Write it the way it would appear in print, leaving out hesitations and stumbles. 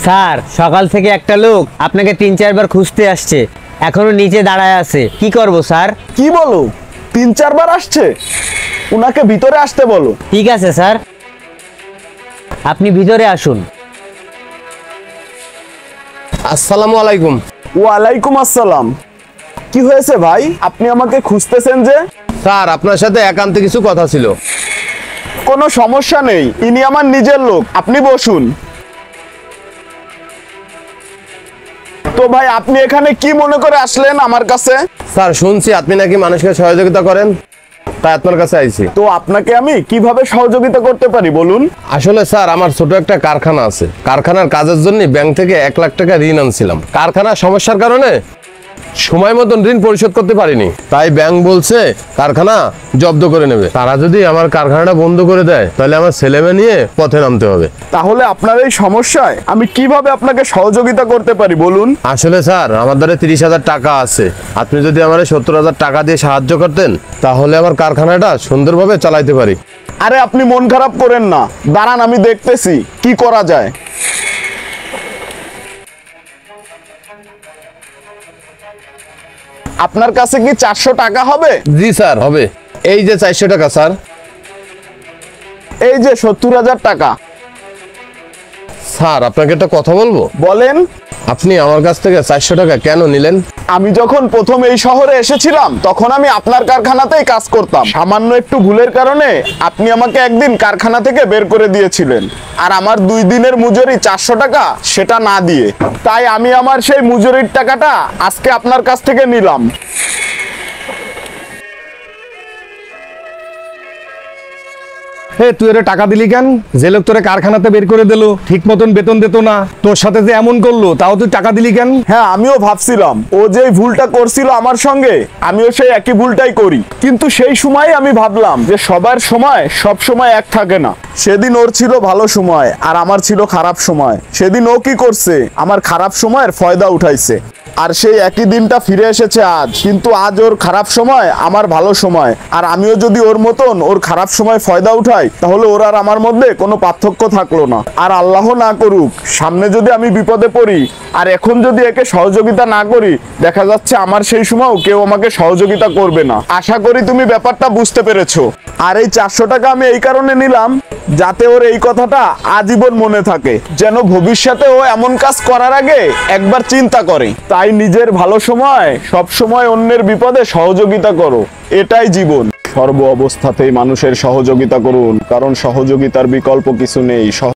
Sir, সকাল থেকে একটা লোক আপনাকে 3-4 বার খুঁজতে আসছে, এখনো নিচে দাঁড়ায় আছে। কি করব স্যার? কি বলো? 3-4 বার আসছে? উনাকে ভিতরে আসতে বলো। ঠিক আছে স্যার, আপনি ভিতরে আসুন। আসসালামু আলাইকুম। ওয়ালাইকুম আসসালাম। কি হয়েছে ভাই, আপনি আমাকে খুঁজতেছেন যে? স্যার, আপনার সাথে একান্তে কিছু কথা ছিল। কোনো সমস্যা নেই, ইনি আমার নিজের লোক, আপনি বসুন। তো ভাই, আপনি এখানে কি মনে করে আসলেন আমার কাছে? স্যার, শুনছি আপনি নাকি মানুষকে সহযোগিতা করেন, তাই আপনার কাছে আইছি। তো আপনাকে আমি কিভাবে সহযোগিতা করতে পারি বলুন? আসলে স্যার, আমার ছোট একটা কারখানা আছে। কারখানার কাজের জন্য ব্যাংক থেকে 1 লাখ টাকা ঋণ আনছিলাম। কারখানার সমস্যার কারণে সময় মতন ঋণ পরিশোধ করতে পারিনি, তাই ব্যাংক বলছে কারখানা জব্দ করে নেবে। তারা যদি আমার কারখানাটা বন্ধ করে দেয়, তাহলে আমার ছেলেমেয়ে নিয়ে পথে নামতে হবে। তাহলে আপনার এই সমস্যায় আমি কিভাবে আপনাকে সহযোগিতা করতে পারি বলুন? আসলে স্যার, আমার দ্বারা 30,000 টাকা আছে। আপনি যদি আমার 70,000 টাকা দিয়ে সাহায্য করতেন, তাহলে আমার কারখানাটা সুন্দরভাবে চালাইতে পারি। আরে আপনি মন খারাপ করেন না, দাঁড়ান আমি দেখতেছি কি করা যায়। আপনার কাছে কি 400 টাকা হবে? জি স্যার, হবে। এই যে 400 টাকা স্যার। এই যে 70,000 টাকা। স্যার, আপনাকে একটা কথা বলবো। বলেন। আপনি আমার কাছ থেকে 400 টাকা কেন নিলেন? আমি যখন প্রথম এই শহরে এসেছিলাম, তখন আমি আপনার কারখানাতেই কাজ করতাম। সামান্য একটু ভুলের কারণে আপনি আমাকে একদিন কারখানা থেকে বের করে দিয়েছিলেন, আর আমার 2 দিনের মজুরি 400 টাকা সেটা না দিয়ে। তাই আমি আমার সেই মজুরির টাকাটা আজকে আপনার কাছ থেকে নিলাম। হে, তুই এর টাকা দিলি কেন? যে লোক তোরে কারখানাতে বের করে দিল, ঠিক মতন বেতন দিত না, তোর সাথে যে এমন করলো, তাও তুই টাকা দিলি কেন? হ্যাঁ, আমিও ভাবছিলাম ও যে ভুলটা করছিল আমার সঙ্গে, আমিও সেই একই ভুলটাই করি। কিন্তু সেই সময় আমি ভাবলাম যে সবার সময় সব সময় এক থাকে না। সেদিন ওর ছিল ভালো সময় আর আমার ছিল খারাপ সময়। সেদিন ও কি করছে, আমার খারাপ সময়ের ফায়দা উঠাইছে। আর সেই একই দিনটা ফিরে এসেছে আজ। কিন্তু আজ ওর খারাপ সময়, আমার ভালো সময়। আর আমিও যদি ওর মতন ওর খারাপ সময় ফায়দা উঠাই, তাহলে ওর আর আমার মধ্যে কোনো পার্থক্য থাকলো না। আর আল্লাহ না করুক, সামনে যদি আমি বিপদে পড়ি আর এখন যদি একে সহযোগিতা না করি, দেখা যাচ্ছে আমার সেই সময়ও কেউ আমাকে সহযোগিতা করবে না। আশা করি তুমি ব্যাপারটা বুঝতে পেরেছো। আর এই 400 টাকা আমি এই কারণে নিলাম, যাতে ওর এই কথাটা আজীবন মনে থাকে, যেন ভবিষ্যতে ও এমন কাজ করার আগে একবার চিন্তা করে। তাই নিজের ভালো সময় সব সময় অন্যের বিপদে সহযোগিতা করো, এটাই জীবন। সর্ব অবস্থাতেই মানুষের সহযোগিতা করুন, কারণ সহযোগিতার বিকল্প কিছু নেই।